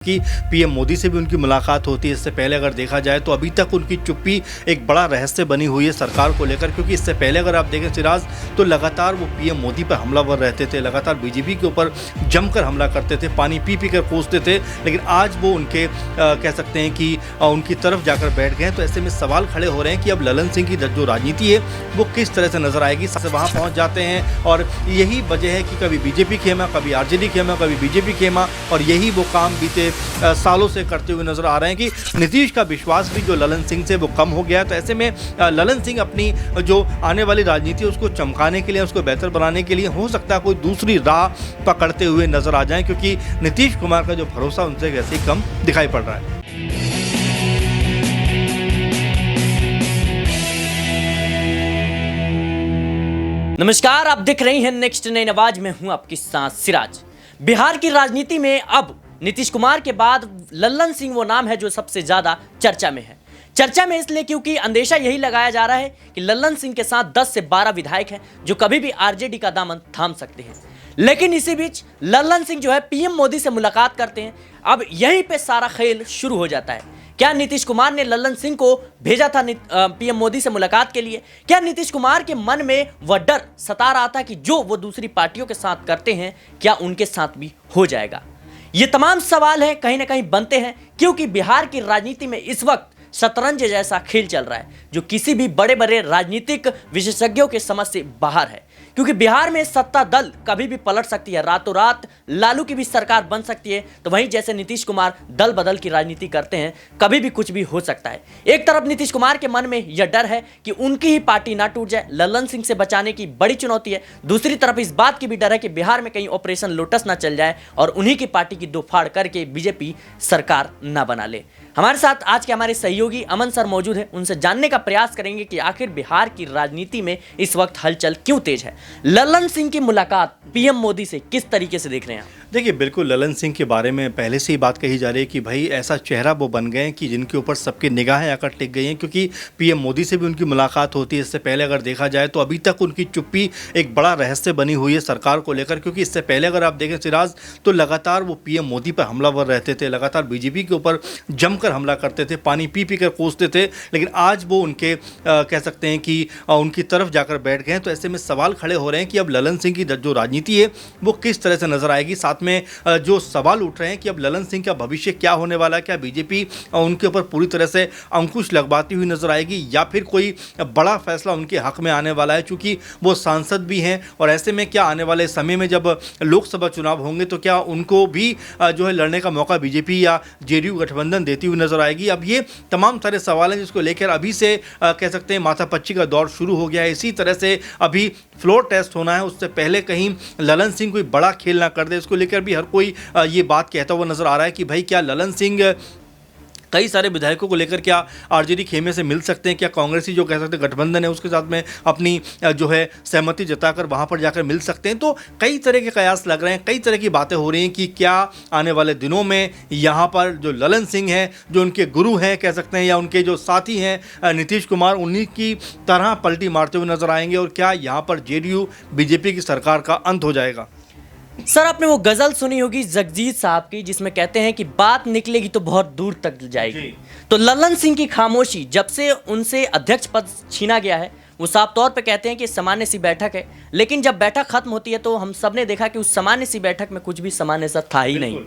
कि पीएम मोदी से भी उनकी मुलाकात होती है। इससे पहले अगर देखा जाए तो अभी तक उनकी चुप्पी एक बड़ा रहस्य बनी हुई है सरकार को लेकर, क्योंकि इससे पहले अगर आप देखें सिराज तो लगातार वो पीएम मोदी पर हमलावर रहते थे, लगातार बीजेपी के ऊपर जमकर हमला करते थे, पानी पी कर कोसते थे। लेकिन आज वो उनके कह सकते हैं कि उनकी तरफ जाकर बैठ गए। तो ऐसे में सवाल खड़े हो रहे हैं कि अब ललन सिंह की जो राजनीति है वो किस तरह से नजर आएगी। वहाँ पहुँच जाते हैं और यही वजह है कि कभी बीजेपी खेमा, कभी आरजेडी खेमा, कभी बीजेपी खेमा, और यही वो काम बीते सालों से करते हुए नजर आ रहे हैं कि नीतीश का विश्वास भी जो ललन सिंह से वो कम हो गया है। तो ऐसे में ललन सिंह अपनी जो आने वाली राजनीति है उसको चमकाने के लिए, उसको बेहतर बनाने के लिए हो सकता है कोई दूसरी राह पकड़ते हुए नजर आ जाएं, क्योंकि नीतीश कुमार का जो भरोसा उनसे वैसे ही कम दिखाई पड़ रहा है। नमस्कार, आप देख रही हैं नेक्स्ट नई आवाज में हूं आपके साथ सिराज। बिहार की राजनीति में अब नीतीश कुमार के बाद ललन सिंह वो नाम है जो सबसे ज्यादा चर्चा में है। चर्चा में इसलिए क्योंकि अंदेशा यही लगाया जा रहा है कि ललन सिंह के साथ 10 से 12 विधायक हैं जो कभी भी आरजेडी का दामन थाम सकते हैं। लेकिन इसी बीच ललन सिंह जो है पीएम मोदी से मुलाकात करते हैं। अब यहीं पे सारा खेल शुरू हो जाता है। क्या नीतीश कुमार ने ललन सिंह को भेजा था पीएम मोदी से मुलाकात के लिए? क्या नीतीश कुमार के मन में वह डर सता रहा था कि जो वो दूसरी पार्टियों के साथ करते हैं क्या उनके साथ भी हो जाएगा? ये तमाम सवाल हैं कहीं ना कहीं बनते हैं, क्योंकि बिहार की राजनीति में इस वक्त शतरंज जैसा खेल चल रहा है जो किसी भी बड़े बड़े राजनीतिक विशेषज्ञों के समझ से बाहर है। क्योंकि बिहार में सत्ता दल कभी भी पलट सकती है, रातों रात लालू की भी सरकार बन सकती है। तो वहीं जैसे नीतीश कुमार दल बदल की राजनीति करते हैं, कभी भी कुछ भी हो सकता है। एक तरफ नीतीश कुमार के मन में यह डर है कि उनकी ही पार्टी ना टूट जाए, ललन सिंह से बचाने की बड़ी चुनौती है। दूसरी तरफ इस बात की भी डर है कि बिहार में कहीं ऑपरेशन लोटस ना चल जाए और उन्हीं की पार्टी की दो फाड़ करके बीजेपी सरकार ना बना ले। हमारे साथ आज के हमारे सहयोगी अमन सर मौजूद हैं, उनसे जानने का प्रयास करेंगे कि आखिर बिहार की राजनीति में इस वक्त हलचल क्यों तेज है। ललन सिंह की मुलाकात पीएम मोदी से किस तरीके से देख रहे हैं आप? देखिए, बिल्कुल ललन सिंह के बारे में पहले से ही बात कही जा रही है कि भाई ऐसा चेहरा वो बन गए हैं कि जिनके ऊपर सबकी निगाहें आकर टिक गई हैं, क्योंकि पीएम मोदी से भी उनकी मुलाकात होती है। इससे पहले अगर देखा जाए तो अभी तक उनकी चुप्पी एक बड़ा रहस्य बनी हुई है सरकार को लेकर, क्योंकि इससे पहले अगर आप देखें सिराज तो लगातार वो पीएम मोदी पर हमलावर रहते थे, लगातार बीजेपी के ऊपर जमकर हमला करते थे, पानी पी कर कोसते थे। लेकिन आज वो उनके कह सकते हैं कि उनकी तरफ जाकर बैठ गए हैं। तो ऐसे में सवाल खड़े हो रहे हैं कि अब ललन सिंह की जो राजनीति है वो किस तरह से नजर आएगी। साथ में जो सवाल उठ रहे हैं कि अब ललन सिंह का भविष्य क्या होने वाला है, क्या बीजेपी उनके ऊपर पूरी तरह से अंकुश लगवाती हुई नजर आएगी या फिर कोई बड़ा फैसला उनके हक में आने वाला है, चूंकि वो सांसद भी हैं। और ऐसे में क्या आने वाले समय में जब लोकसभा चुनाव होंगे तो क्या उनको भी जो है लड़ने का मौका बीजेपी या जेडीयू गठबंधन देती हुई नजर आएगी? अब ये तमाम सारे सवाल हैं जिसको लेकर अभी से कह सकते हैं माथापच्ची का दौर शुरू हो गया है। इसी तरह से अभी फ्लोर टेस्ट होना है, उससे पहले कहीं ललन सिंह कोई बड़ा खेल ना कर दे, इसको लेकर भी हर कोई ये बात कहता हुआ नजर आ रहा है कि भाई क्या ललन सिंह कई सारे विधायकों को लेकर क्या आरजेडी खेमे से मिल सकते हैं, क्या कांग्रेसी जो कह सकते हैं गठबंधन है उसके साथ में अपनी जो है सहमति जताकर वहां पर जाकर मिल सकते हैं। तो कई तरह के कयास लग रहे हैं, कई तरह की बातें हो रही हैं कि क्या आने वाले दिनों में यहाँ पर जो ललन सिंह हैं, जो उनके गुरु हैं कह सकते हैं, या उनके जो साथी हैं नीतीश कुमार, उन्हीं की तरह पलटी मारते हुए नजर आएंगे और क्या यहाँ पर जेडीयू बीजेपी की सरकार का अंत हो जाएगा? सर, आपने वो गजल सुनी होगी जगजीत साहब की जिसमें कहते हैं कि बात निकलेगी तो बहुत दूर तक जाएगी। तो ललन सिंह की खामोशी जब से उनसे अध्यक्ष पद छीना गया है, वो साफ तौर पे कहते हैं कि सामान्य सी बैठक है, लेकिन जब बैठक खत्म होती है तो हम सब ने देखा कि उस सामान्य सी बैठक में कुछ भी सामान्य सा था ही नहीं।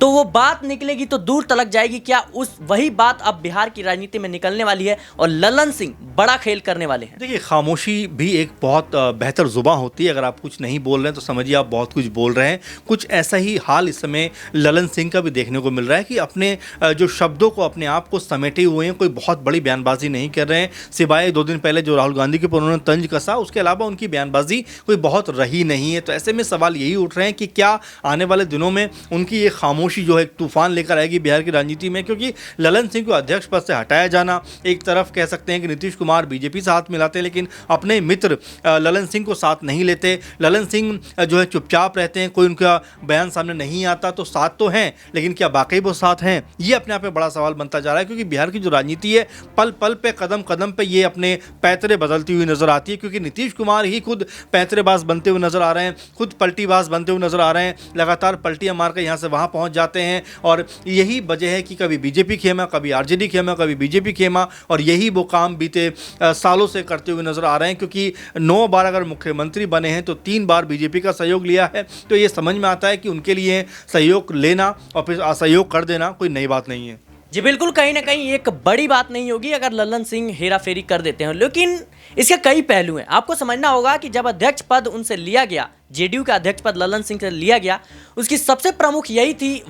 तो वो बात निकलेगी तो दूर तलक जाएगी, क्या उस वही बात अब बिहार की राजनीति में निकलने वाली है और ललन सिंह बड़ा खेल करने वाले हैं? देखिए, खामोशी भी एक बहुत बेहतर जुबान होती है। अगर आप कुछ नहीं बोल रहे हैं तो समझिए आप बहुत कुछ बोल रहे हैं। कुछ ऐसा ही हाल इस समय ललन सिंह का भी देखने को मिल रहा है कि अपने जो शब्दों को अपने आप को समेटे हुए हैं, कोई बहुत बड़ी बयानबाजी नहीं कर रहे हैं, सिवाय 2 दिन पहले जो राहुल गांधी के ऊपर उन्होंने तंज कसा, उसके अलावा उनकी बयानबाजी कोई बहुत रही नहीं है। तो ऐसे में सवाल यही उठ रहे हैं कि क्या आने वाले दिनों में उनकी ये खामोशी जो है तूफान लेकर आएगी बिहार की राजनीति में, क्योंकि ललन सिंह को अध्यक्ष पद से हटाया जाना, एक तरफ कह सकते हैं कि नीतीश कुमार बीजेपी से हाथ मिलाते लेकिन अपने मित्र ललन सिंह को साथ नहीं लेते, ललन सिंह जो है चुपचाप रहते हैं, कोई उनका बयान सामने नहीं आता। तो साथ तो हैं लेकिन क्या वाकई वो साथ हैं, ये अपने आप में बड़ा सवाल बनता जा रहा है। क्योंकि बिहार की जो राजनीति है पल पल पे कदम कदम पे ये अपने पैतरे बदलती हुई नजर आती है, क्योंकि नीतीश कुमार ही खुद पैतरेबाज बनते हुए नजर आ रहे हैं, खुद पलटीबाज बनते हुए नजर आ रहे हैं, लगातार पलटियां मारकर यहाँ से वहाँ पहुँच जाते हैं और यही वजह है कि कभी बीजेपी खेमा, कभी आरजेडी खेमा, कभी बीजेपी खेमा, और यही वो काम बीते सालों से करते हुए नजर आ रहे हैं। क्योंकि 9 बार अगर मुख्यमंत्री बने हैं तो 3 बार बीजेपी का सहयोग लिया है, तो ये समझ में आता है कि उनके लिए सहयोग लेना और फिर असहयोग कर देना कोई नई बात नहीं है। जी बिल्कुल, कहीं ना कहीं एक बड़ी बात नहीं होगी अगर लल्लन सिंह हेरा फेरी कर देते हैं, लेकिन इसके कई पहलू हैं। आपको समझना होगा कि जब अध्यक्ष पद उनसे लिया गया, जेडीयू का अध्यक्ष पद लल्लन सिंह से लिया गया, उसकी सबसे प्रमुख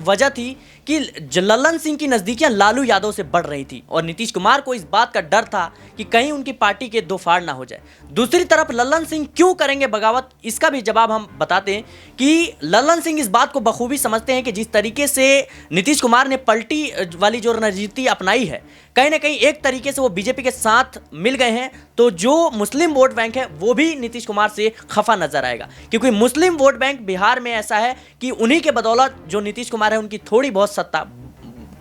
वजह थी कि लल्लन सिंह की नज़दीकियां लालू यादव से बढ़ रही थी और नीतीश कुमार को इस बात का डर था कि कहीं उनकी पार्टी के दो फाड़ ना हो जाए। दूसरी तरफ लल्लन सिंह क्यों करेंगे बगावत, इसका भी जवाब हम बताते हैं कि लल्लन सिंह इस बात को बखूबी समझते हैं कि जिस तरीके से नीतीश कुमार ने पलटी वाली जो रणनीति अपनाई है, कहीं ना कहीं एक तरीके से वो बीजेपी के साथ मिल गए हैं, तो जो मुस्लिम वोट बैंक है वो भी नीतीश कुमार से खफा नजर आएगा। क्योंकि मुस्लिम वोट बैंक बिहार में ऐसा है कि उन्हीं के बदौलत जो नीतीश कुमार है उनकी थोड़ी बहुत सत्ता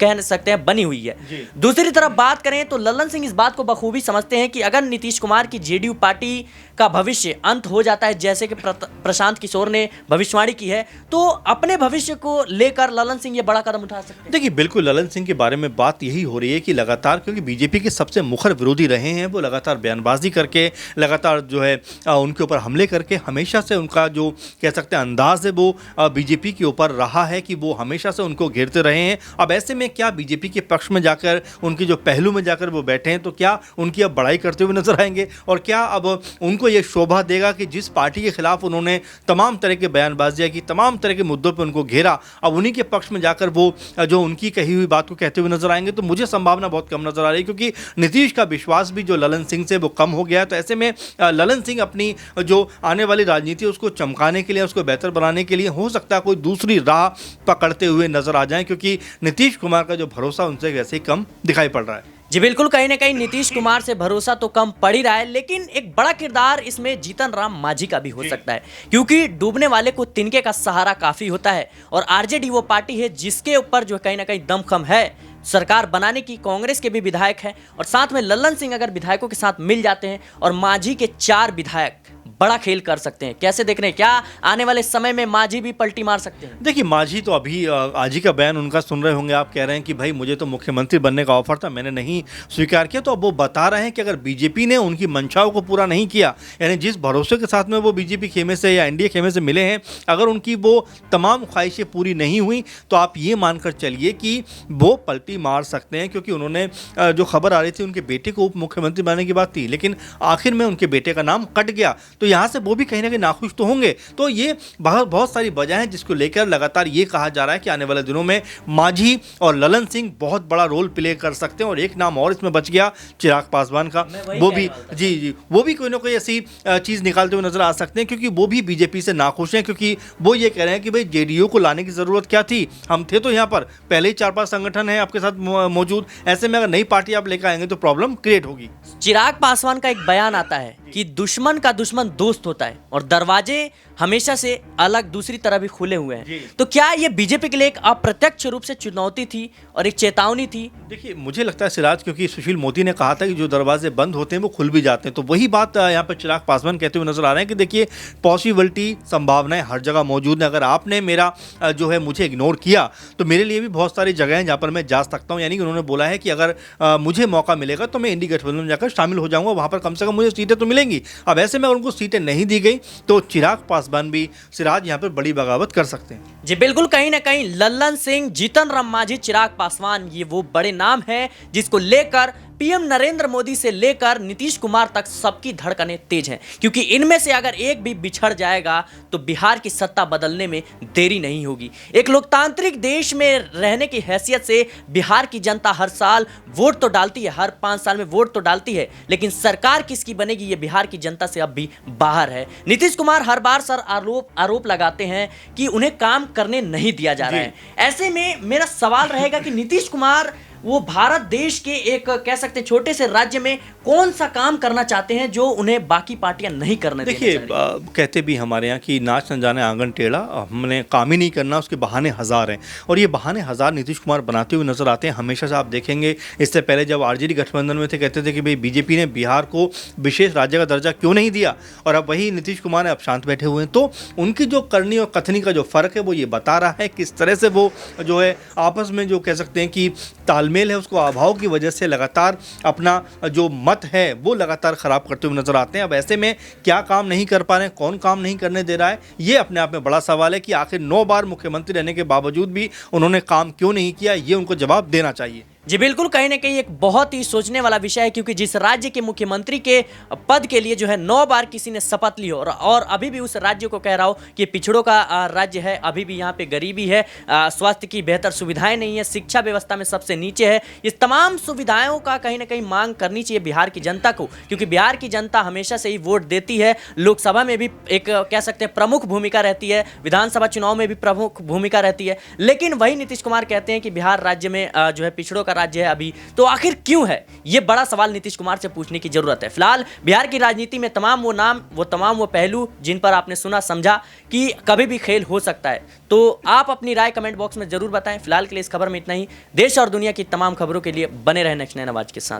कह सकते हैं बनी हुई है। दूसरी तरफ बात करें तो लल्लन सिंह इस बात को बखूबी समझते हैं कि अगर नीतीश कुमार की जेडीयू पार्टी का भविष्य अंत हो जाता है, जैसे कि प्रशांत किशोर ने भविष्यवाणी की है, तो अपने भविष्य को लेकर लल्लन सिंह ये बड़ा कदम उठा सकते हैं। देखिए बिल्कुल लल्लन सिंह के बारे में बात यही हो रही है कि लगातार, क्योंकि बीजेपी के सबसे मुखर विरोधी रहे हैं, वो लगातार बयानबाजी करके, लगातार जो है उनके ऊपर हमले करके, हमेशा से उनका जो कह सकते हैं अंदाज है वो बीजेपी के ऊपर रहा है कि वो हमेशा से उनको घेरते रहे हैं। अब ऐसे में क्या बीजेपी के पक्ष में जाकर, उनकी जो पहलू में जाकर वो बैठे हैं, तो क्या उनकी अब बड़ाई करते हुए नजर आएंगे? और क्या अब उनको ये शोभा देगा कि जिस पार्टी के खिलाफ उन्होंने तमाम तरह के बयानबाजियां की, तमाम तरह के मुद्दों पर उनको घेरा, अब उन्हीं के पक्ष में जाकर वो जो उनकी कही हुई बात को कहते हुए नजर आएंगे? तो मुझे संभावना बहुत कम नजर आ रही है, क्योंकि नीतीश का विश्वास भी जो लल्लन सिंह से वो कम हो गया है। तो ऐसे में लल्लन सिंह अपनी जो आने वाली राजनीति है उसको चमकाने के लिए, उसको बेहतर बनाने के लिए हो सकता है कोई दूसरी राह पकड़ते हुए नजर आ जाए, क्योंकि नीतीश कुमार का जो भरोसा उनसे वैसे ही कम दिखाई पड़ रहा है। जी बिल्कुल, कहीं ना कहीं नीतीश कुमार से भरोसा तो कम पड़ ही रहा है, लेकिन एक बड़ा किरदार इसमें जीतन राम मांझी का भी हो सकता है, क्योंकि डूबने वाले को तिनके का सहारा काफी होता है। और आरजेडी वो पार्टी है जिसके ऊपर जो कहीं ना कहीं दमखम है सरकार बनाने की। कांग्रेस के भी विधायक हैं और साथ में लल्लन सिंह अगर विधायकों के साथ मिल जाते हैं और मांझी के 4 विधायक बड़ा खेल कर सकते हैं। कैसे देख रहे हैं, क्या आने वाले समय में मांझी भी पलटी मार सकते हैं? देखिए मांझी तो अभी आज ही का बयान उनका सुन रहे होंगे आप, कह रहे हैं कि भाई मुझे तो मुख्यमंत्री बनने का ऑफर था, मैंने नहीं स्वीकार किया। तो अब वो बता रहे हैं कि अगर बीजेपी ने उनकी मंशाओं को पूरा नहीं किया, यानी जिस भरोसे के साथ में वो बीजेपी खेमे से या एनडीए खेमे से मिले हैं, अगर उनकी वो तमाम ख्वाहिशें पूरी नहीं हुई, तो आप ये मानकर चलिए कि वो पलटी मार सकते हैं। क्योंकि उन्होंने जो खबर आ रही थी उनके बेटे को उप मुख्यमंत्री बनाने की बात थी, लेकिन आखिर में उनके बेटे का नाम कट गया, तो यहाँ से वो भी कहीं ना कहीं नाखुश तो होंगे। तो ये बहुत सारी वजह हैं जिसको लेकर लगातार ये कहा जा रहा है कि आने वाले दिनों में मांझी और लल्लन सिंह बहुत बड़ा रोल प्ले कर सकते हैं। और एक नाम और इसमें बच गया, चिराग पासवान का, वो भी जी वो भी कोई ना कोई ऐसी चीज़ निकालते हुए नजर आ सकते हैं, क्योंकि वो भी बीजेपी से नाखुश हैं। क्योंकि वो ये कह रहे हैं कि भाई जेडीयू को लाने की ज़रूरत क्या थी, हम थे तो यहाँ पर, पहले ही 4-5 संगठन हैं आपके साथ मौजूद, ऐसे में अगर नई पार्टी आप लेकर आएंगे तो प्रॉब्लम क्रिएट होगी। चिराग पासवान का एक बयान आता है कि दुश्मन का दुश्मन दोस्त होता है और दरवाजे हमेशा से अलग दूसरी तरह भी खुले हुए हैं। तो क्या ये बीजेपी के लिए एक अप्रत्यक्ष रूप से चुनौती थी और एक चेतावनी थी? देखिए मुझे लगता है सिराज, क्योंकि सुशील मोदी ने कहा था कि जो दरवाजे बंद होते हैं वो खुल भी जाते हैं, तो वही बात यहाँ पर चिराग पासवान कहते हुए नजर आ रहे हैं कि देखिए पॉसिबिलिटी, संभावनाएं हर जगह मौजूद है। अगर आपने मेरा जो है मुझे इग्नोर किया तो मेरे लिए भी बहुत सारी जगह हैं जहाँ पर मैं जा सकता हूँ। यानी कि उन्होंने बोला है कि अगर मुझे मौका मिलेगा तो मैं इंडी गठबंधन में जाकर शामिल हो जाऊँगा, वहाँ पर कम से कम मुझे सीटें तो मिलेंगी। अब ऐसे में अगर उनको सीटें नहीं दी गई तो चिराग पासवान भी सिराज यहाँ पर बड़ी बगावत कर सकते हैं। जी बिल्कुल, कहीं ना कहीं लल्लन सिंह, जीतन राम मांझी, चिराग पासवान, ये वो बड़े नाम हैं जिसको लेकर पीएम नरेंद्र मोदी से लेकर नीतीश कुमार तक सबकी धड़कनें तेज हैं। क्योंकि इनमें से अगर एक भी बिछड़ जाएगा तो बिहार की सत्ता बदलने में देरी नहीं होगी। एक लोकतांत्रिक देश में रहने की हैसियत से बिहार की जनता हर साल वोट तो डालती है, हर 5 साल में वोट तो डालती है, लेकिन सरकार किसकी बनेगी ये बिहार की जनता से अब भी बाहर है। नीतीश कुमार हर बार सर आरोप लगाते हैं कि उन्हें काम करने नहीं दिया जा रहा है। ऐसे में मेरा सवाल रहेगा कि नीतीश कुमार वो भारत देश के एक कह सकते हैं छोटे से राज्य में कौन सा काम करना चाहते हैं जो उन्हें बाकी पार्टियां नहीं करने देना देखिए, चाह रही? कहते भी हमारे यहाँ कि नाच न जाने आंगन टेढ़ा, हमने काम ही नहीं करना, उसके बहाने हज़ार हैं। और ये बहाने हज़ार नीतीश कुमार बनाते हुए नजर आते हैं हमेशा से। आप देखेंगे इससे पहले जब आरजेडी गठबंधन में थे, कहते थे कि भाई बीजेपी ने बिहार को विशेष राज्य का दर्जा क्यों नहीं दिया, और अब वही नीतीश कुमार ने अब शांत बैठे हुए हैं। तो उनकी जो करनी और कथनी का जो फ़र्क है वो ये बता रहा है किस तरह से वो जो है आपस में जो कह सकते हैं कि तालमेल है, उसको अभाव की वजह से लगातार अपना जो मत है वो लगातार ख़राब करते हुए नजर आते हैं। अब ऐसे में क्या काम नहीं कर पा रहे हैं, कौन काम नहीं करने दे रहा है, ये अपने आप में बड़ा सवाल है कि आखिर 9 बार मुख्यमंत्री रहने के बावजूद भी उन्होंने काम क्यों नहीं किया, ये उनको जवाब देना चाहिए। जी बिल्कुल, कहीं ना कहीं एक बहुत ही सोचने वाला विषय है, क्योंकि जिस राज्य के मुख्यमंत्री के पद के लिए जो है 9 बार किसी ने शपथ ली हो और अभी भी उस राज्य को कह रहा हो कि पिछड़ों का राज्य है, अभी भी यहाँ पे गरीबी है, स्वास्थ्य की बेहतर सुविधाएं नहीं है, शिक्षा व्यवस्था में सबसे नीचे है, इस तमाम सुविधाओं का कहीं ना कहीं मांग करनी चाहिए बिहार की जनता को, क्योंकि बिहार की जनता हमेशा से ही वोट देती है। लोकसभा में भी एक कह सकते हैं प्रमुख भूमिका रहती है, विधानसभा चुनाव में भी प्रमुख भूमिका रहती है, लेकिन वही नीतीश कुमार कहते हैं कि बिहार राज्य में जो है पिछड़ों का राज्य है अभी, तो आखिर क्यों है? ये बड़ा सवाल नीतीश कुमार से पूछने की जरूरत है। फिलहाल बिहार की राजनीति में तमाम वो नाम, तमाम वो पहलू जिन पर आपने सुना समझा कि कभी भी खेल हो सकता है, तो आप अपनी राय कमेंट बॉक्स में जरूर बताएं। फिलहाल के लिए इस खबर में इतना ही। देश और दुनिया की तमाम खबरों के लिए बने रहें नेक्स्ट 9 आवाज के साथ।